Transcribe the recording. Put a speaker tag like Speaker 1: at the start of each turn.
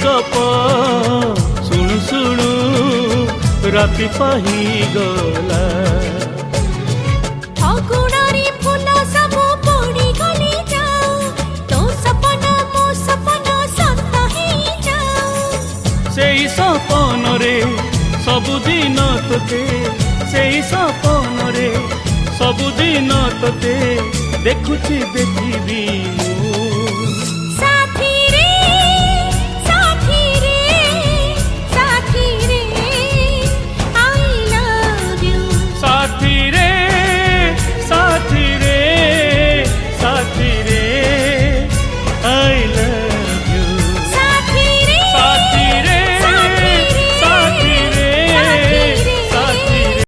Speaker 1: गप शुणु शुणु राति पाही गला।
Speaker 2: अगुणारी फूल सब पड़ी गली जाओ, तो सपना मो सपना सत ही जाओ।
Speaker 1: सेई सपन रे सबुदिन तोते, सेई सपन रे सबुदिन तोते देखुची देखिबी मु।